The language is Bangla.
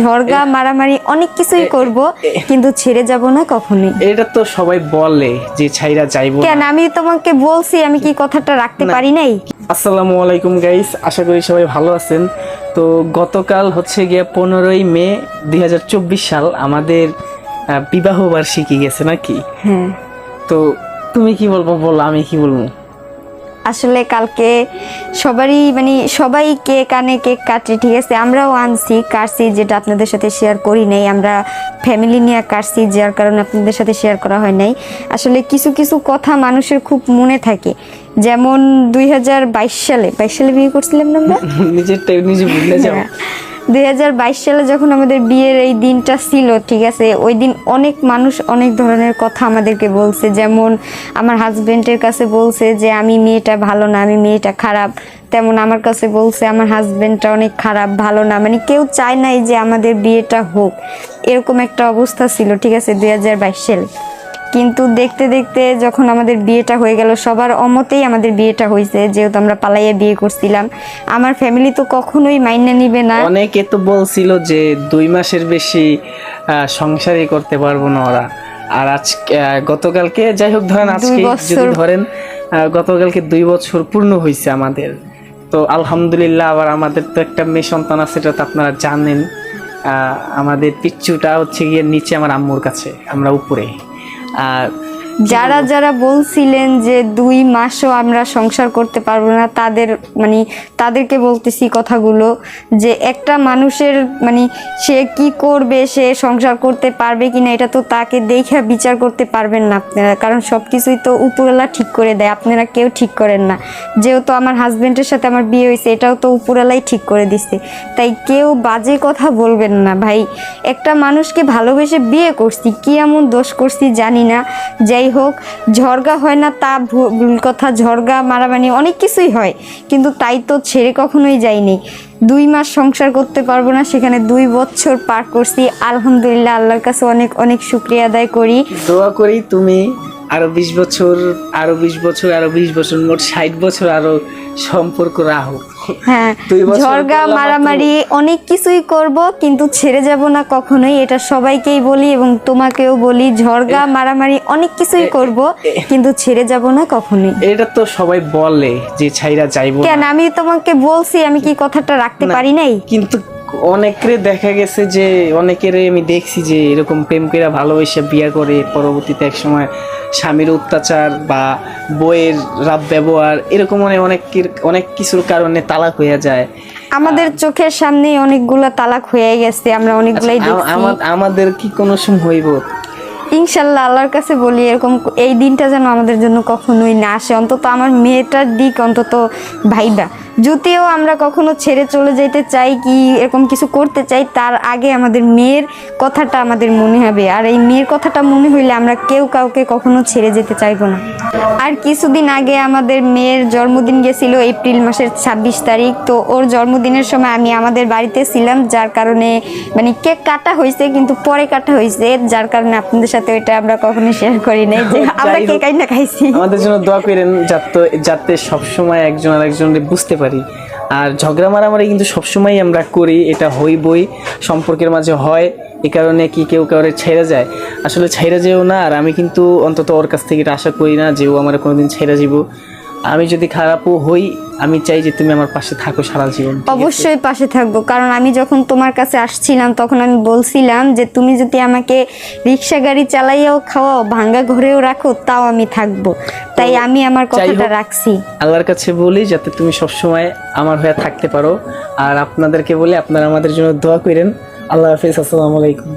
ঝগড়া মারামারি অনেক কিছুই করব, কিন্তু ছেড়ে যাব না কখনোই। এটা তো সবাই বলে যে ছাইরা যাইবো না। কেন আমি তোমাকে বলছি, আমি কি কথাটা রাখতে পারি নাই? আসসালামু আলাইকুম গাইস, আশা করি সবাই ভালো আছেন। তো গতকাল হচ্ছে গিয়ে 15ই মে 2024 সাল আমাদের বিবাহ বার্ষিকী গেছে নাকি? হ্যাঁ। তো তুমি কি বলবো বলো, আমি কি বলবো? আসলে কালকে সবাই কেক কাটে, ঠিক আছে, আমরাও কাটছি, যেটা আপনাদের সাথে শেয়ার করি নাই। আমরা ফ্যামিলি নিয়ে কাটছি, যার কারণে আপনাদের সাথে শেয়ার করা হয় নাই। আসলে কিছু কিছু কথা মানুষের খুব মনে থাকে, যেমন 2022 সালে বিয়ে করছিলাম না আমরা। নিজেরটা নিজে ভুলে যাও। 2022 সালে যখন আমাদের বিয়ের এই দিনটা ছিল, ঠিক আছে, ওই দিন অনেক মানুষ অনেক ধরনের কথা আমাদেরকে বলছে। যেমন আমার হাজবেন্ডের কাছে বলছে যে আমি মেয়েটা ভালো না, আমি মেয়েটা খারাপ। তেমন আমার কাছে বলছে আমার হাজবেন্ডটা অনেক খারাপ, ভালো না। মানে কেউ চায় নাই যে আমাদের বিয়েটা হোক, এরকম একটা অবস্থা ছিল, ঠিক আছে, 2022 সালে। কিন্তু দেখতে দেখতে যখন আমাদের বিয়েটা হয়ে গেল, সবার অমতেই আমাদের বিয়েটা হয়েছে, যেহেতু আমরা পালাইয়া বিয়ে করছিলাম। আমার ফ্যামিলি তো কখনোই মাইনে নিবে না। অনেকে তো বলছিল যে 2 মাসের বেশি সংসারই করতে পারবো না ওরা। আর আজকে গতকালকে, যাই হোক ধরেন আজকে যদি ধরেন গতকালকে 2 বছর পূর্ণ হয়েছে আমাদের। তো আলহামদুলিল্লাহ, আবার আমাদের তো একটা মেয়ে সন্তান আছে, এটা তো আপনারা জানেন। আমাদের পিচ্চুটা হচ্ছে গিয়ে নিচে আমার আম্মুর কাছে, আমরা উপরে। আর যারা বলছিলেন যে 2 মাসও আমরা সংসার করতে পারবো না, তাদেরকে বলতেছি কথাগুলো, যে একটা মানুষের সে কি করবে, সে সংসার করতে পারবে কিনা, এটা তো তাকে দেখে বিচার করতে পারবেন না আপনারা, কারণ সবকিছুই তো উপরওয়ালা ঠিক করে দেয়, আপনারা কেউ ঠিক করেন না। যেহেতু আমার হাজবেন্ডের সাথে আমার বিয়ে হয়েছে, এটাও তো উপরওয়ালাই ঠিক করে দিচ্ছে, তাই কেউ বাজে কথা বলবেন না ভাই। একটা মানুষকে ভালোবেসে বিয়ে করছি, কি এমন দোষ করছি জানি না। যাই হোক, ঝগড়া হয় না তা ভুল কথা, ঝগড়া মারামারি অনেক কিছুই হয়, কিন্তু তাই তো ছেড়ে কখনোই যাইনি। 2 মাস সংসার করতে পারবো না, সেখানে 2 বছর পার করছি। আলহামদুলিল্লাহ, আল্লাহর কাছে অনেক অনেক শুকরিয়া আদায় করি, দোয়া করি তুমি আরো 20 বছর, আরো 20 বছর, আরো 20 বছর, মোট 60 বছর আরো সম্পর্ক রাখো। হ্যাঁ, ঝগড়া মারামারি অনেক কিছুই করব, কিন্তু ছেড়ে যাব না কখনোই, এটা সবাইকেই বলি এবং তোমাকেও বলি। ঝগড়া মারামারি অনেক কিছুই করব, কিন্তু ছেড়ে যাব না কখনোই। এটা তো সবাই বলে যে ছাইরা যাইবো না। কেন আমি তোমাকে বলছি, আমি কি কথাটা রাখতে পারি নাই? কিন্তু অনেকের দেখা গেছে যে অনেকের আমি দেখছি যে এরকম প্রেম করে ভালোবেসে বিয়ে করে, পরবর্তীতে এক সময় স্বামীর অত্যাচার বা বইয়ের রাব ব্যবহার, এরকম অনেক কিছুর কারণে তালাক হয়ে যায়। আমাদের চোখের সামনেই অনেকগুলা তালাক হয়ে গেছে, আমরা অনেকগুলাই দেখছি। আমাদের কি কোনো সময় হইব? ইনশাল্লাহ, আল্লাহর কাছে বলি এরকম এই দিনটা যেন আমাদের জন্য কখনোই না আসে, অন্তত আমার মেয়েটার দিক অন্তত ভাইবা। যদিও আমরা কখনো ছেড়ে চলে যেতে চাই কি এরকম কিছু করতে চাই, তার আগে আমাদের মেয়ের কথাটা আমাদের মনে হবে, আর এই মেয়ের কথাটা মনে হইলে আমরা কেউ কাউকে কখনো ছেড়ে যেতে চাইবো না। আর কিছুদিন আগে আমাদের মেয়ের জন্মদিন গেছিল, এপ্রিল মাসের 26 তারিখ। তো ওর জন্মদিনের সময় আমি আমাদের বাড়িতে ছিলাম, যার কারণে কেক কাটা হয়েছে, কিন্তু পরে কাটা হয়েছে, যার কারণে আপনাদের সাথে ওইটা আমরা কখনোই শেয়ার করি নাই যে আমরা কেক আইনা খাইছি। আমাদের জন্য দোয়া করেন যাতে সবসময় একজন আরেকজনকে বুঝতে পারি। আর ঝগড়া মারামারি কিন্তু সবসময় আমরা করি, এটা হইবই, সম্পর্কের মাঝে হয়। এই কারণে কি কেউ কাউরে ছেড়ে যায়? আসলে ছেড়ে যেও না। আর আমি কিন্তু অন্তত ওর কাছ থেকে এটা আশা করি না যে ও আমার কোনোদিন ছেড়ে যাব। আমি যদি খারাপও হই, আমি চাই যে তুমি আমার পাশে থাকো সারা জীবন। অবশ্যই পাশে থাকবো, কারণ আমি যখন তোমার কাছে আসছিলাম তখন আমি বলছিলাম যে তুমি যদি আমাকে রিক্সা গাড়ি চালাইয়াও খাওয়াও, ভাঙ্গা ঘরেও রাখো, তাও আমি থাকবো। তাই আমি আমার কথাটা রাখছি। আল্লাহর কাছে বলি যাতে তুমি সবসময় আমার হয়ে থাকতে পারো। আর আপনাদেরকে বলি আপনারা আমাদের জন্য দোয়া করেন। আল্লাহ হাফেজ, আসসালামু আলাইকুম।